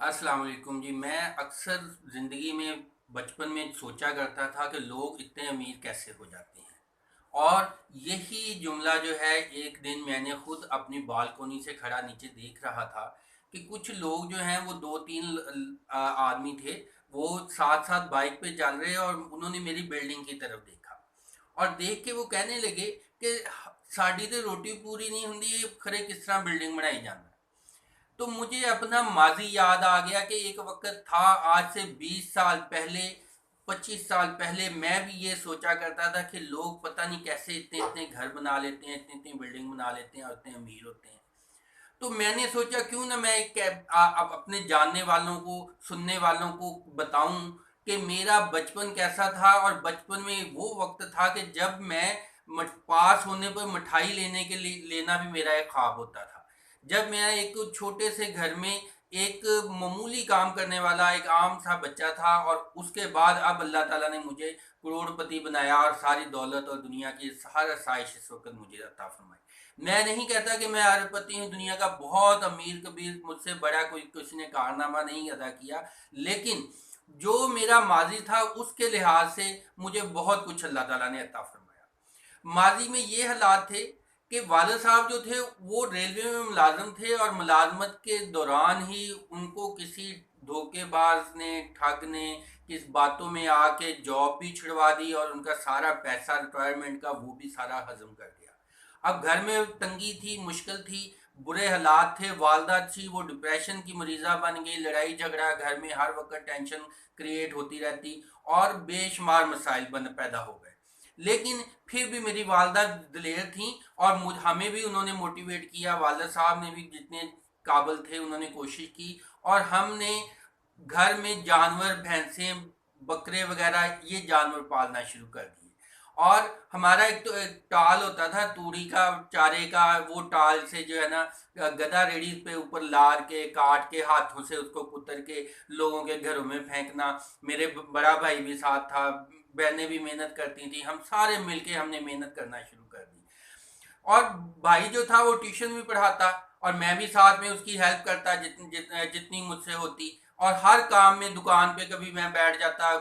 अस्सलाम वालेकुम जी। मैं अक्सर ज़िंदगी में बचपन में सोचा करता था कि लोग इतने अमीर कैसे हो जाते हैं। और यही जुमला जो है, एक दिन मैंने खुद अपनी बालकोनी से खड़ा नीचे देख रहा था कि कुछ लोग जो हैं वो दो तीन आदमी थे। वो साथ साथ बाइक पे चल रहे और उन्होंने मेरी बिल्डिंग की तरफ देखा और देख के वो कहने लगे कि साड़ी तो रोटी पूरी नहीं होंगी, खरे किस तरह बिल्डिंग बनाई जाना। तो मुझे अपना माजी याद आ गया कि एक वक्त था, आज से 20 साल पहले, 25 साल पहले मैं भी ये सोचा करता था कि लोग पता नहीं कैसे इतने इतने घर बना लेते हैं, इतनी इतनी बिल्डिंग बना लेते हैं और इतने अमीर होते हैं। तो मैंने सोचा क्यों ना मैं अब अपने जानने वालों को, सुनने वालों को बताऊं कि मेरा बचपन कैसा था। और बचपन में वो वक्त था कि जब मैं पास होने पर मिठाई लेने के लिए लेना भी मेरा एक ख्वाब होता था। जब मैं एक छोटे से घर में एक मामूली काम करने वाला एक आम सा बच्चा था, और उसके बाद अब अल्लाह ताला ने मुझे करोड़पति बनाया और सारी दौलत और दुनिया की सारा साइश इस वक्त मुझे अता फरमाई। मैं नहीं कहता कि मैं अरबपति हूँ, दुनिया का बहुत अमीर कबीर, मुझसे बड़ा कोई किसी ने कारनामा नहीं अदा किया। लेकिन जो मेरा माजी था उसके लिहाज से मुझे बहुत कुछ अल्लाह ताला ने अता फरमाया। माजी में ये हालात थे कि वालिद साहब जो थे वो रेलवे में मुलाजम थे, और मुलाजमत के दौरान ही उनको किसी धोखेबाज ने, ठग ने किस बातों में आके जॉब भी छुड़वा दी और उनका सारा पैसा रिटायरमेंट का वो भी सारा हजम कर दिया। अब घर में तंगी थी, मुश्किल थी, बुरे हालात थे। वालदा थी, वो डिप्रेशन की मरीज़ा बन गई। लड़ाई झगड़ा घर में हर वक्त, टेंशन क्रिएट होती रहती और बेशुमार मसाइल बन पैदा हो गए। लेकिन फिर भी मेरी वालदा दिलेर थी और हमें भी उन्होंने मोटिवेट किया। वालद साहब ने भी जितने काबिल थे उन्होंने कोशिश की, और हमने घर में जानवर, भैंसें, बकरे वगैरह ये जानवर पालना शुरू कर दिए। और हमारा एक तो एक टाल होता था तूड़ी का, चारे का। वो टाल से जो है ना, गधा रेडी पे ऊपर लार के काट के हाथों से उसको कुतर के लोगों के घरों में फेंकना। मेरे बड़ा भाई भी साथ था, बहनें भी मेहनत करती थी, हम सारे मिलके हमने मेहनत करना शुरू कर दी। और भाई जो था वो ट्यूशन भी पढ़ाता और मैं भी साथ में उसकी हेल्प करता जितनी मुझसे होती। और हर काम में दुकान पे कभी मैं बैठ जाता,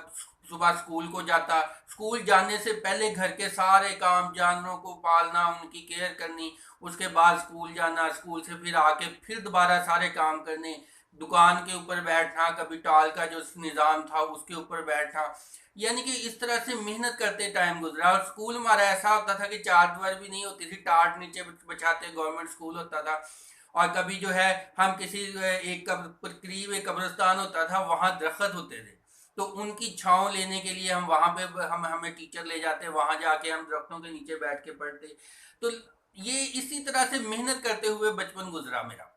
सुबह स्कूल को जाता। स्कूल जाने से पहले घर के सारे काम, जानवरों को पालना, उनकी केयर करनी, उसके बाद स्कूल जाना, स्कूल से फिर आके फिर दोबारा सारे काम करने, दुकान के ऊपर बैठना, कभी टाल का जो निज़ाम था उसके ऊपर बैठना। यानी कि इस तरह से मेहनत करते टाइम गुजरा। और स्कूल हमारा ऐसा होता था कि चार दीवार भी नहीं होती थी, टाट नीचे बचाते, गवर्नमेंट स्कूल होता था। और कभी जो है हम किसी एक करीब एक कब्रिस्तान होता था, वहाँ दरख्त होते थे, तो उनकी छांव लेने के लिए हम वहाँ पे, हमें टीचर ले जाते, वहाँ जाके हम दरख्तों के नीचे बैठ के पढ़ते। तो ये इसी तरह से मेहनत करते हुए बचपन गुजरा मेरा।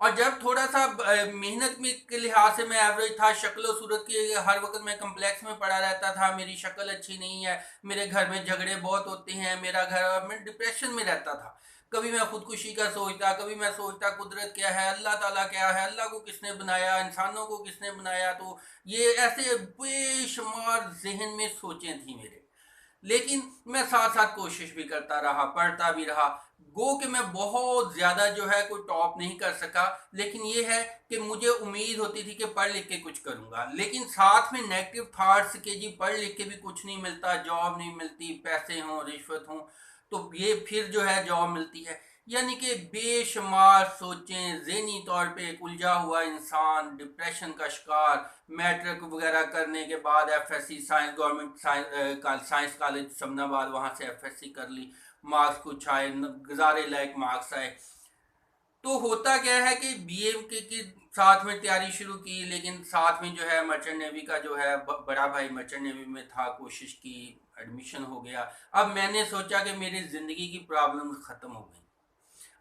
और जब थोड़ा सा मेहनत में के लिहाज से मैं एवरेज था, शक्ल सूरत की हर वक्त मैं कम्प्लेक्स में पड़ा रहता था, मेरी शक्ल अच्छी नहीं है, मेरे घर में झगड़े बहुत होते हैं, मेरा घर, मैं डिप्रेशन में रहता था। कभी मैं खुदकुशी का सोचता, कभी मैं सोचता कुदरत क्या है, अल्लाह ताला क्या है, अल्लाह को किसने बनाया, इंसानों को किसने बनाया। तो ये ऐसे बेशुमार जहन में सोचें थी मेरे। लेकिन मैं साथ साथ कोशिश भी करता रहा, पढ़ता भी रहा। गो कि मैं बहुत ज़्यादा जो है कोई टॉप नहीं कर सका, लेकिन ये है कि मुझे उम्मीद होती थी कि पढ़ लिख के कुछ करूँगा। लेकिन साथ में नेगेटिव थाट्स के जी पढ़ लिख के भी कुछ नहीं मिलता, जॉब नहीं मिलती, पैसे हों, रिश्वत हों, तो ये फिर जो है जॉब मिलती है। यानी कि बेशुमार सोचें, ज़हनी तौर पे एक उलझा हुआ इंसान, डिप्रेशन का शिकार। मैट्रिक वगैरह करने के बाद FSc, science, government science college Samanabad, वहाँ से एफएससी कर ली। मार्क्स कुछ आए, गुजारे लायक मार्क्स आए। तो होता क्या है कि बीए की साथ में तैयारी शुरू की, लेकिन साथ में जो है मर्चेंट नेवी का जो है, बड़ा भाई मर्चेंट नेवी में था, कोशिश की, एडमिशन हो गया। अब मैंने सोचा कि मेरी ज़िंदगी की प्रॉब्लम ख़त्म हो गई,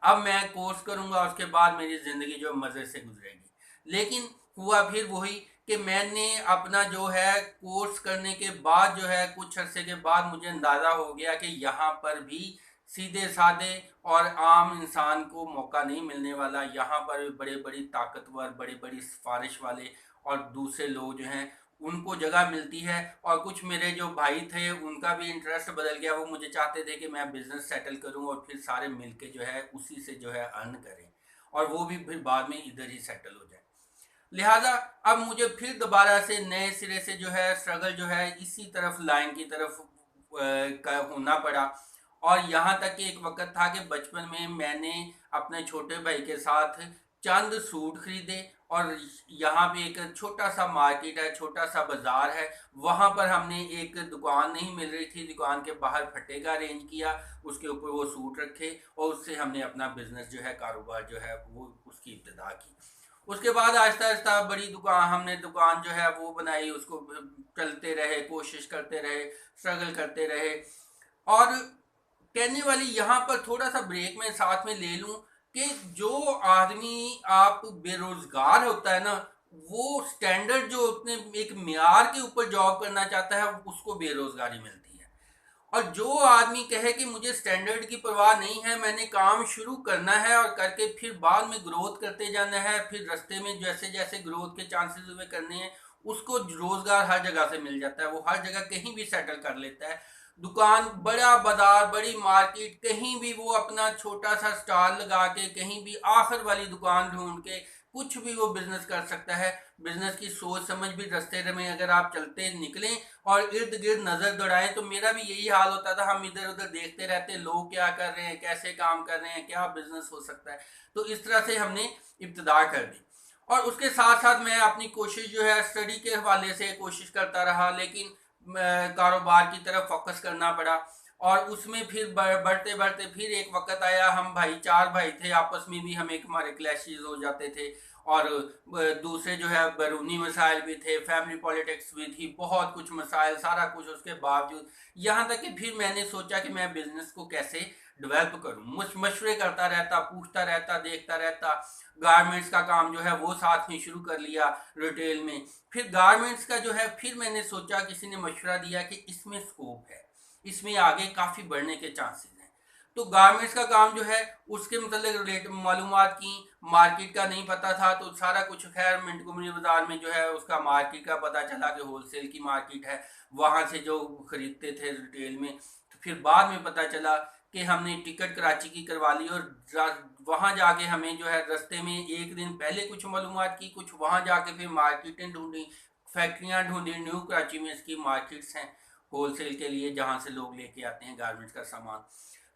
अब मैं कोर्स करूंगा, उसके बाद मेरी ज़िंदगी जो मज़े से गुजरेगी। लेकिन हुआ फिर वही कि मैंने अपना जो है कोर्स करने के बाद जो है कुछ अरसे के बाद मुझे अंदाज़ा हो गया कि यहाँ पर भी सीधे साधे और आम इंसान को मौका नहीं मिलने वाला। यहाँ पर बड़े बड़ी ताकतवर, बड़ी बड़ी सिफारिश वाले और दूसरे लोग जो हैं उनको जगह मिलती है। और कुछ मेरे जो भाई थे उनका भी इंटरेस्ट बदल गया, वो मुझे चाहते थे कि मैं बिजनेस सेटल करूं और फिर सारे मिलके जो है उसी से जो है अर्न करें, और वो भी फिर बाद में इधर ही सेटल हो जाए। लिहाजा अब मुझे फिर दोबारा से नए सिरे से जो है स्ट्रगल जो है इसी तरफ लाइन की तरफ का होना पड़ा। और यहाँ तक कि एक वक्त था कि बचपन में मैंने अपने छोटे भाई के साथ चंद सूट खरीदे, और यहाँ पे एक छोटा सा मार्केट है, छोटा सा बाजार है, वहाँ पर हमने एक दुकान नहीं मिल रही थी, दुकान के बाहर फट्टे का अरेंज किया, उसके ऊपर वो सूट रखे और उससे हमने अपना बिजनेस जो है, कारोबार जो है वो उसकी इब्तिदा की। उसके बाद आहिस्ता आहिस्ता बड़ी दुकान, हमने दुकान जो है वो बनाई, उसको चलते रहे, कोशिश करते रहे, स्ट्रगल करते रहे। और कहने वाली यहाँ पर थोड़ा सा ब्रेक में साथ में ले लूँ कि जो आदमी आप बेरोजगार होता है ना, वो स्टैंडर्ड जो अपने एक मियार के ऊपर जॉब करना चाहता है उसको बेरोजगारी मिलती है। और जो आदमी कहे कि मुझे स्टैंडर्ड की परवाह नहीं है, मैंने काम शुरू करना है और करके फिर बाद में ग्रोथ करते जाना है, फिर रास्ते में जैसे जैसे ग्रोथ के चांसेस हुए करने हैं, उसको रोजगार हर जगह से मिल जाता है, वो हर जगह कहीं भी सेटल कर लेता है। दुकान, बड़ा बाजार, बड़ी मार्केट, कहीं भी वो अपना छोटा सा स्टॉल लगा के, कहीं भी आखिर वाली दुकान ढूंढ के कुछ भी वो बिजनेस कर सकता है। बिजनेस की सोच समझ भी रास्ते में अगर आप चलते निकलें और इर्द गिर्द नजर दौड़ाएं, तो मेरा भी यही हाल होता था, हम इधर उधर देखते रहते, लोग क्या कर रहे हैं, कैसे काम कर रहे हैं, क्या बिजनेस हो सकता है। तो इस तरह से हमने इब्तिदा कर दी। और उसके साथ साथ मैं अपनी कोशिश जो है स्टडी के हवाले से कोशिश करता रहा, लेकिन कारोबार की तरफ फोकस करना पड़ा। और उसमें फिर बढ़ते बढ़ते फिर एक वक्त आया, हम भाई, चार भाई थे, आपस में भी हमें हमारे क्लैशेस हो जाते थे, और दूसरे जो है बैरूनी मसाइल भी थे, फैमिली पॉलिटिक्स भी थी, बहुत कुछ मसाइल, सारा कुछ उसके बावजूद यहाँ तक कि फिर मैंने सोचा कि मैं बिजनेस को कैसे डेवलप करूँ। मशवरे करता रहता, पूछता रहता, देखता रहता। गारमेंट्स का काम जो है वो साथ में शुरू कर लिया रिटेल में। फिर गारमेंट्स का जो है, फिर मैंने सोचा, किसी ने मशवरा दिया कि इसमें स्कोप है, इसमें आगे काफ़ी बढ़ने के चांसेस हैं। तो गारमेंट्स का काम जो है उसके मतलब रिलेटेड मालूमात की, मार्केट का नहीं पता था, तो सारा कुछ खैर मिंटगुमरी बाजार में जो है उसका मार्केट का पता चला कि होलसेल की मार्केट है, वहाँ से जो खरीदते थे रिटेल में। तो फिर बाद में पता चला कि हमने टिकट कराची की करवा ली, और वहाँ जाके हमें जो है रास्ते में एक दिन पहले कुछ मालूमात की, कुछ वहाँ जाके फिर मार्केटें ढूंढी, फैक्ट्रियाँ ढूंढी। न्यू कराची में इसकी मार्केट्स हैं होलसेल के लिए, जहाँ से लोग लेके आते हैं गारमेंट्स का सामान।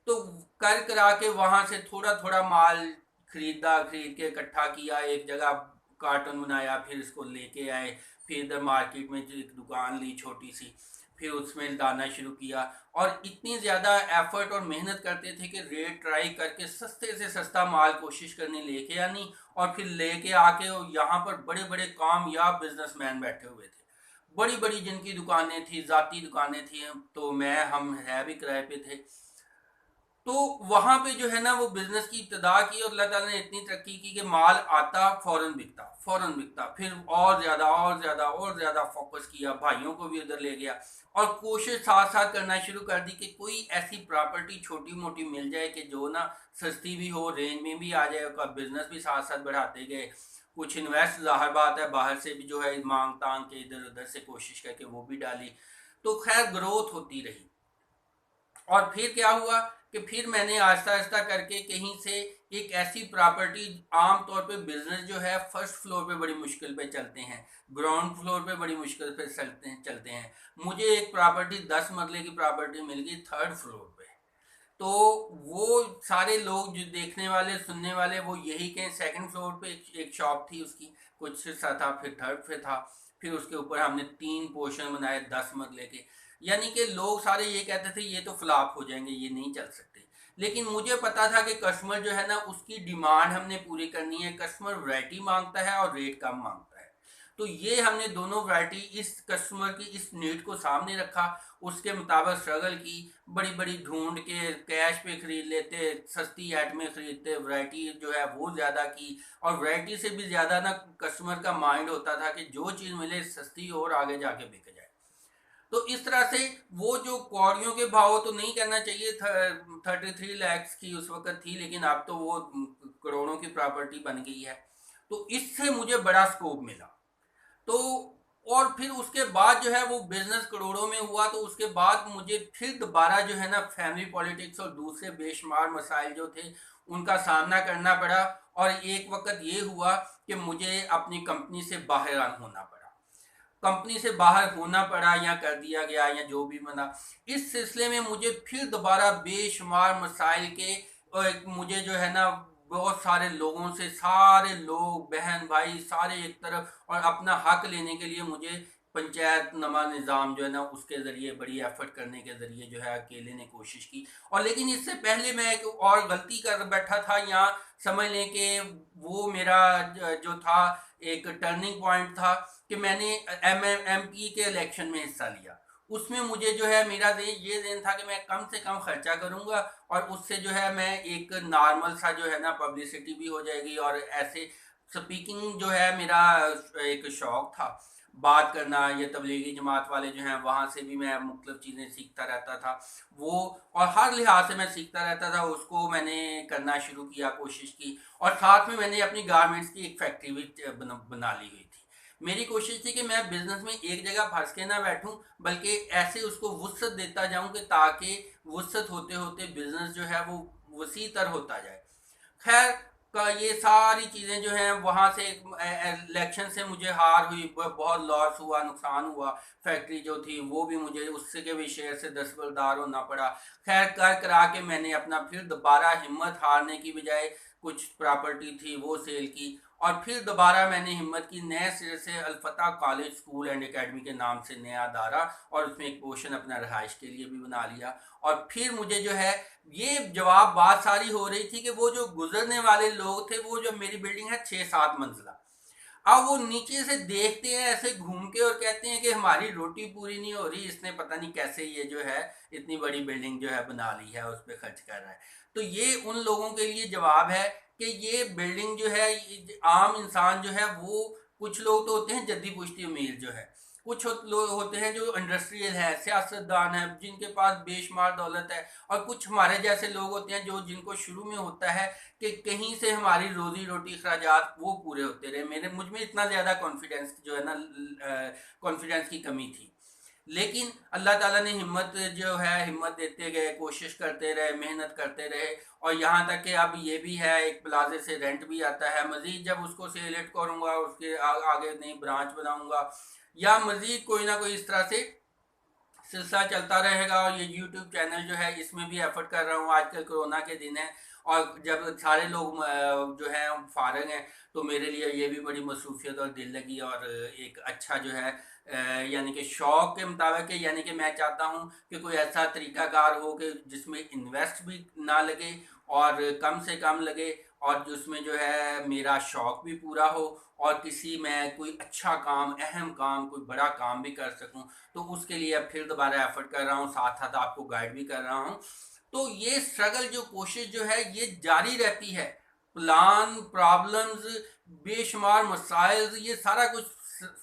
तो कर करा के वहाँ से थोड़ा थोड़ा माल खरीदा, खरीद के इकट्ठा किया, एक जगह कार्टन बनाया, फिर इसको लेके आए, फिर इधर मार्केट में जो एक दुकान ली छोटी सी, फिर उसमें डालना शुरू किया। और इतनी ज़्यादा एफर्ट और मेहनत करते थे कि रेट ट्राई करके सस्ते से सस्ता माल कोशिश करनी लेके आनी, और फिर लेके आके यहाँ पर बड़े बड़े कामयाब बिजनेसमैन बैठे हुए थे, बड़ी बड़ी जिनकी दुकानें थी, ज़ाती दुकानें थी, तो हम है भी किराए पे थे। तो वहां पे जो है ना वो बिजनेस की इब्तदा की, और अल्लाह ताला ने इतनी तरक्की की कि माल आता, फौरन बिकता, फौरन बिकता। फिर और ज़्यादा और ज़्यादा और ज़्यादा फोकस किया, भाइयों को भी उधर ले गया, और कोशिश साथ साथ करना शुरू कर दी कि कोई ऐसी प्रॉपर्टी छोटी मोटी मिल जाए कि जो ना सस्ती भी हो, रेंज में भी आ जाए, उसका बिजनेस भी साथ साथ बढ़ाते गए। कुछ इन्वेस्ट, ज़ाहिर बात है, बाहर से भी जो है मांग तांग के इधर उधर से कोशिश करके वो भी डाली। तो खैर ग्रोथ होती रही। और फिर क्या हुआ कि फिर मैंने आहिस्ता आहिस्ता करके कहीं से एक ऐसी प्रॉपर्टी, आम तौर पे बिजनेस जो है फर्स्ट फ्लोर पे बड़ी मुश्किल पे चलते हैं, ग्राउंड फ्लोर पे बड़ी मुश्किल पे चलते हैं। मुझे एक प्रॉपर्टी 10 मरले की प्रॉपर्टी मिल गई थर्ड फ्लोर पे। तो वो सारे लोग जो देखने वाले, सुनने वाले, वो यही कहें, सेकंड फ्लोर पे एक शॉप थी उसकी, कुछ सा था, फिर थर्ड पे था, फिर उसके ऊपर हमने 3 पोर्शन बनाए 10 मरले के। यानी कि लोग सारे ये कहते थे ये तो फ्लॉप हो जाएंगे, ये नहीं चल सकते। लेकिन मुझे पता था कि कस्टमर जो है ना उसकी डिमांड हमने पूरी करनी है, कस्टमर वैरायटी मांगता है और रेट कम मांगता है। तो ये हमने दोनों वैरायटी, इस कस्टमर की इस नीड को सामने रखा, उसके मुताबिक स्ट्रगल की, बड़ी बड़ी ढूंढ के कैश पे खरीद लेते, सस्ती आइटमें खरीदते, वैरायटी जो है वो ज़्यादा की। और वैरायटी से भी ज़्यादा ना कस्टमर का माइंड होता था कि जो चीज़ मिले सस्ती और आगे जाके बिक जाए। तो इस तरह से वो जो कौड़ियों के भाव, तो नहीं कहना चाहिए, 33 लाख की उस वक्त थी, लेकिन अब तो वो करोड़ों की प्रॉपर्टी बन गई है। तो इससे मुझे बड़ा स्कोप मिला। तो और फिर उसके बाद जो है वो बिजनेस करोड़ों में हुआ, तो उसके बाद मुझे फिर दोबारा जो है ना फैमिली पॉलिटिक्स और दूसरे बेशुमार मसाइल जो थे उनका सामना करना पड़ा। और एक वक्त ये हुआ कि मुझे अपनी कंपनी से बाहर होना पड़ा, कंपनी से बाहर होना पड़ा या कर दिया गया या जो भी बना। इस सिलसिले में मुझे फिर दोबारा बेशुमार मसाइल के, और मुझे जो है ना बहुत सारे लोगों से, सारे लोग बहन भाई सारे एक तरफ, और अपना हक लेने के लिए मुझे पंचायत नमा निज़ाम जो है ना उसके ज़रिए बड़ी एफर्ट करने के ज़रिए जो है अकेले ने कोशिश की। और लेकिन इससे पहले मैं एक और गलती कर बैठा था, यहाँ समझ लें कि वो मेरा जो था एक टर्निंग पॉइंट था कि मैंने एमपी के इलेक्शन में हिस्सा लिया। उसमें मुझे जो है मेरा ये दिन था कि मैं कम से कम खर्चा करूंगा और उससे जो है मैं एक नॉर्मल सा जो है ना पब्लिसिटी भी हो जाएगी, और ऐसे स्पीकिंग जो है मेरा एक शौक था बात करना। ये तबलीगी जमात वाले जो हैं वहाँ से भी मैं मुख्तलिफ चीज़ें सीखता रहता था, वो और हर लिहाज से मैं सीखता रहता था, उसको मैंने करना शुरू किया, कोशिश की। और साथ में मैंने अपनी गारमेंट्स की एक फैक्ट्री भी बना ली हुई थी। मेरी कोशिश थी कि मैं बिजनेस में एक जगह फंस के ना बैठूं, बल्कि ऐसे उसको वुसअत देता जाऊं कि ताकि वुसअत होते होते बिजनेस जो है वो वसी तर होता जाए। खैर का ये सारी चीज़ें जो हैं वहाँ से इलेक्शन से मुझे हार हुई, बहुत लॉस हुआ, नुकसान हुआ। फैक्ट्री जो थी वो भी मुझे उससे के भी शेयर से दस्तबरदार होना पड़ा। खैर कर करा के मैंने अपना फिर दोबारा हिम्मत हारने की बजाय, कुछ प्रॉपर्टी थी वो सेल की, और फिर दोबारा मैंने हिम्मत की, नए सिरे से अलफता कॉलेज स्कूल एंड एकेडमी के नाम से नया अदारा, और उसमें एक पोर्शन अपना रहाइश के लिए भी बना लिया। और फिर मुझे जो है ये जवाब बात सारी हो रही थी कि वो जो गुजरने वाले लोग थे, वो जो मेरी बिल्डिंग है 6-7 मंजिला, अब वो नीचे से देखते हैं ऐसे घूम के और कहते हैं कि हमारी रोटी पूरी नहीं हो रही, इसने पता नहीं कैसे ये जो है इतनी बड़ी बिल्डिंग जो है बना ली है, उस पर खर्च कर रहा है। तो ये उन लोगों के लिए जवाब है कि ये बिल्डिंग जो है, आम इंसान जो है वो, कुछ लोग तो होते हैं जद्दी पुश्ती अमीर जो है, कुछ लोग होते हैं जो इंडस्ट्रियल है, सियासतदान है, जिनके पास बेशुमार दौलत है, और कुछ हमारे जैसे लोग होते हैं जो जिनको शुरू में होता है कि कहीं से हमारी रोजी रोटी अखराजात वो पूरे होते रहे। मेरे मुझ में इतना ज़्यादा कॉन्फिडेंस जो है ना, कॉन्फिडेंस की कमी थी। लेकिन अल्लाह ताला ने हिम्मत जो है, हिम्मत देते गए, कोशिश करते रहे, मेहनत करते रहे, और यहाँ तक कि अब ये भी है एक प्लाजे से रेंट भी आता है। मज़ीद जब उसको सेलेक्ट करूँगा, उसके आगे नई ब्रांच बनाऊँगा, या मज़ीद कोई ना कोई इस तरह से सिलसिला चलता रहेगा। और ये यूट्यूब चैनल जो है इसमें भी एफर्ट कर रहा हूँ। आजकल कोरोना के दिन है और जब सारे लोग जो है फारग हैं, तो मेरे लिए ये भी बड़ी मसरूफियत और दिल लगी, और एक अच्छा जो है यानी कि शौक़ के मुताबिक है। यानी कि मैं चाहता हूँ कि कोई ऐसा तरीक़ाकार हो कि जिसमें इन्वेस्ट भी ना लगे और कम से कम लगे, और जिसमें जो है मेरा शौक़ भी पूरा हो, और किसी मैं कोई अच्छा काम, अहम काम, कोई बड़ा काम भी कर सकूं। तो उसके लिए अब फिर दोबारा एफर्ट कर रहा हूँ, साथ साथ आपको गाइड भी कर रहा हूँ। तो ये स्ट्रगल, जो कोशिश जो है ये जारी रहती है। प्लान, प्रॉब्लम्स, बेशुमार मसाइल, ये सारा कुछ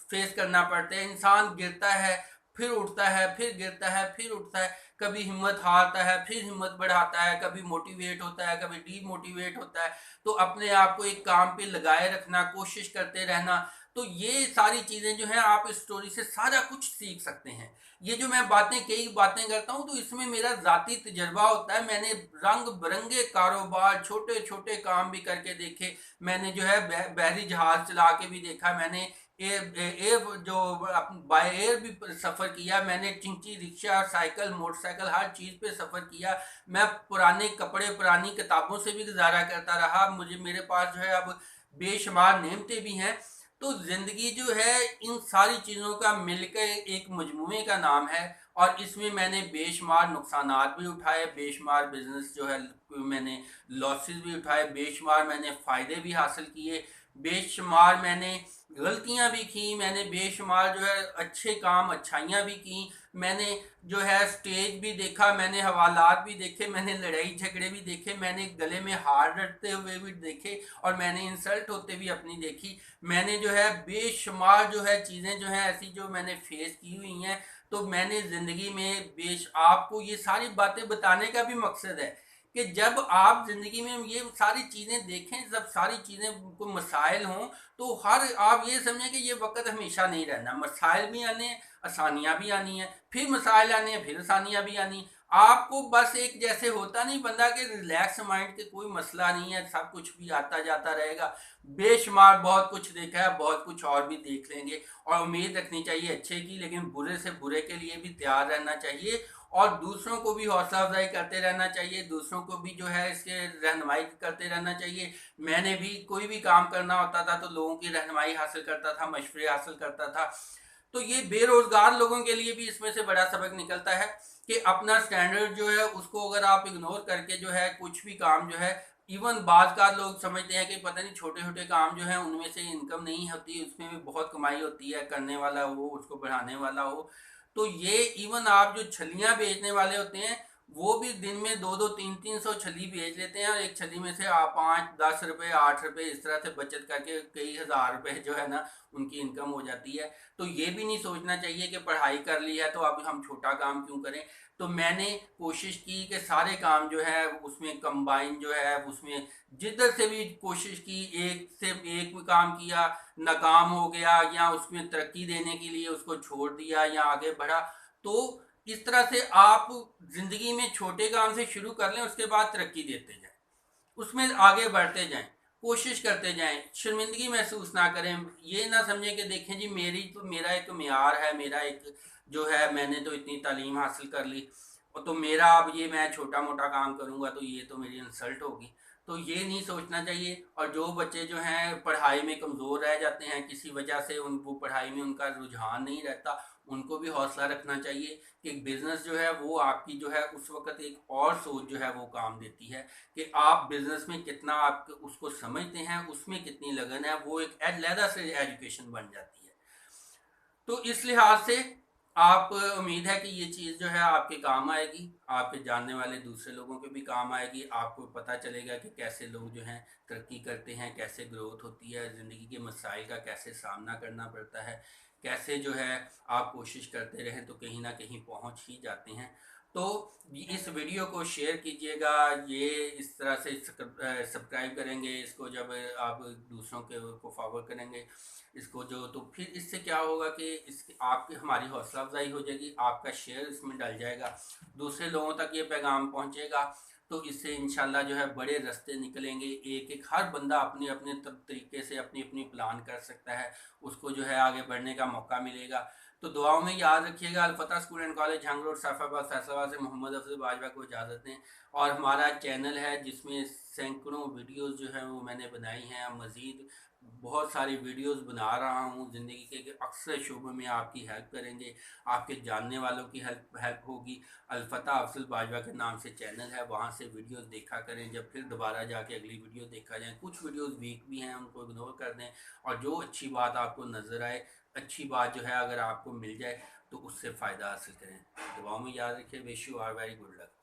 फेस करना पड़ता है। इंसान गिरता है, फिर उठता है, फिर गिरता है, फिर उठता है, कभी हिम्मत हारता है, फिर हिम्मत बढ़ाता है, कभी मोटिवेट होता है, कभी डीमोटिवेट होता है। तो अपने आप को एक काम पे लगाए रखना, कोशिश करते रहना। तो ये सारी चीज़ें जो हैं आप इस स्टोरी से सारा कुछ सीख सकते हैं। ये जो मैं बातें, कई बातें करता हूँ, तो इसमें मेरा ज़ाती तजर्बा होता है। मैंने रंग बिरंगे कारोबार, छोटे छोटे काम भी करके देखे। मैंने जो है बहरी जहाज़ चला के भी देखा। मैंने एयर एयर जो बाय एयर भी सफ़र किया। मैंने चिंची, रिक्शा, साइकिल, मोटरसाइकिल, हर चीज़ पे सफ़र किया। मैं पुराने कपड़े, पुरानी किताबों से भी गुजारा करता रहा। मेरे पास जो है अब बेशुमार नेमतें भी हैं। तो ज़िंदगी जो है इन सारी चीज़ों का मिलकर एक मजमूए का नाम है, और इसमें मैंने बेशुमार नुकसानात भी उठाए, बेशुमार बिजनेस जो है मैंने लॉसेस भी उठाए, बेशुमार मैंने फ़ायदे भी हासिल किए, बेशुमार मैंने गलतियां भी की, मैंने बेशुमार जो है अच्छे काम, अच्छाइयाँ भी की। मैंने जो है स्टेज भी देखा, मैंने हवालात भी देखे, मैंने लड़ाई झगड़े भी देखे, मैंने गले में हार डटते हुए भी देखे, और मैंने इंसल्ट होते भी अपनी देखी। मैंने जो है बेशुमार जो है चीज़ें जो हैं ऐसी जो मैंने फेस की हुई हैं। तो मैंने ज़िंदगी में आपको ये सारी बातें बताने का भी मकसद है कि जब आप ज़िंदगी में ये सारी चीज़ें देखें, जब सारी चीज़ें को मसाइल हों, तो हर आप ये समझें कि ये वक्त हमेशा नहीं रहना। मसाइल भी आने हैं, आसानियाँ भी आनी हैं, फिर मसाइल आने हैं, फिर आसानियाँ भी आनी। आपको बस एक जैसे होता नहीं बंदा के रिलैक्स माइंड के कोई मसला नहीं है, सब कुछ भी आता जाता रहेगा, बेशुमार बहुत कुछ देखा है, बहुत कुछ और भी देख लेंगे। और उम्मीद रखनी चाहिए अच्छे की, लेकिन बुरे से बुरे के लिए भी तैयार रहना चाहिए और दूसरों को भी हौसला अफजाई करते रहना चाहिए, दूसरों को भी जो है इसके रहनुमाई करते रहना चाहिए। मैंने भी कोई भी काम करना होता था तो लोगों की रहनुमाई हासिल करता था, मशवरे हासिल करता था। तो ये बेरोजगार लोगों के लिए भी इसमें से बड़ा सबक निकलता है कि अपना स्टैंडर्ड जो है उसको अगर आप इग्नोर करके जो है कुछ भी काम जो है, इवन बात का लोग समझते हैं कि पता नहीं छोटे छोटे काम जो है उनमें से इनकम नहीं होती, उसमें भी बहुत कमाई होती है, करने वाला हो उसको बढ़ाने वाला हो। तो ये इवन आप जो छलियां बेचने वाले होते हैं वो भी दिन में 200-200-300 छली बेच लेते हैं, और एक छली में से आप 5-10 रुपए 8 रुपए इस तरह से बचत करके कई हजार रुपए जो है ना उनकी इनकम हो जाती है। तो ये भी नहीं सोचना चाहिए कि पढ़ाई कर ली है तो अब हम छोटा काम क्यों करें। तो मैंने कोशिश की कि सारे काम जो है उसमें कंबाइन जो है उसमें जिधर से भी कोशिश की, एक से एक भी काम किया, नाकाम हो गया या उसमें तरक्की देने के लिए उसको छोड़ दिया या आगे बढ़ा। तो इस तरह से आप जिंदगी में छोटे काम से शुरू कर लें, उसके बाद तरक्की देते जाएं, उसमें आगे बढ़ते जाएं, कोशिश करते जाएं, शर्मिंदगी महसूस ना करें। ये ना समझें कि देखें जी मेरी तो मेरा एक मेयार है, मेरा एक जो है मैंने तो इतनी तालीम हासिल कर ली और तो मेरा अब ये मैं छोटा मोटा काम करूंगा तो ये तो मेरी इंसल्ट होगी। तो ये नहीं सोचना चाहिए। और जो बच्चे जो हैं पढ़ाई में कमज़ोर रह जाते हैं किसी वजह से, उन वो पढ़ाई में उनका रुझान नहीं रहता, उनको भी हौसला रखना चाहिए कि बिज़नेस जो है वो आपकी जो है उस वक्त एक और सोच जो है वो काम देती है कि आप बिजनेस में कितना आप उसको समझते हैं, उसमें कितनी लगन है, वो एक अलहदा से एजुकेशन बन जाती है। तो इस लिहाज से आप उम्मीद है कि ये चीज़ जो है आपके काम आएगी, आपके जानने वाले दूसरे लोगों के भी काम आएगी, आपको पता चलेगा कि कैसे लोग जो हैं तरक्की करते हैं, कैसे ग्रोथ होती है, ज़िंदगी के मसाइल का कैसे सामना करना पड़ता है, कैसे जो है आप कोशिश करते रहें तो कहीं ना कहीं पहुंच ही जाते हैं। तो इस वीडियो को शेयर कीजिएगा, ये इस तरह से सब्सक्राइब करेंगे इसको, जब आप दूसरों के को फॉरवर्ड करेंगे इसको जो, तो फिर इससे क्या होगा कि इसकी आपकी हमारी हौसला अफजाई हो जाएगी, आपका शेयर इसमें डल जाएगा, दूसरे लोगों तक ये पैगाम पहुंचेगा। तो इससे इंशाल्लाह जो है बड़े रास्ते निकलेंगे, एक एक हर बंदा अपने अपने तरीके से अपनी अपनी प्लान कर सकता है, उसको जो है आगे बढ़ने का मौका मिलेगा। तो दुआओं में याद रखिएगा। अलफता स्कूल एंड कॉलेज जंग रोड सैफाबाद फैसलाबाद से मोहम्मद अफजल बाजवा को इजाज़त दें। और हमारा चैनल है जिसमें सैकड़ों वीडियोस जो हैं वो मैंने बनाई हैं, मज़ीद बहुत सारी वीडियोस बना रहा हूँ ज़िंदगी के अक्सर शोबों में, आपकी हेल्प करेंगे, आपके जानने वालों की हेल्प हेल्प होगी। अलफता अफजल बाजवा के नाम से चैनल है, वहाँ से वीडियोस देखा करें, जब फिर दोबारा जाके अगली वीडियो देखा जाए। कुछ वीडियोस वीक भी हैं उनको इग्नोर कर दें, और जो अच्छी बात आपको नज़र आए, अच्छी बात जो है अगर आपको मिल जाए तो उससे फ़ायदा हासिल करें। दुआओं में याद रखिए। Wish you are very good luck.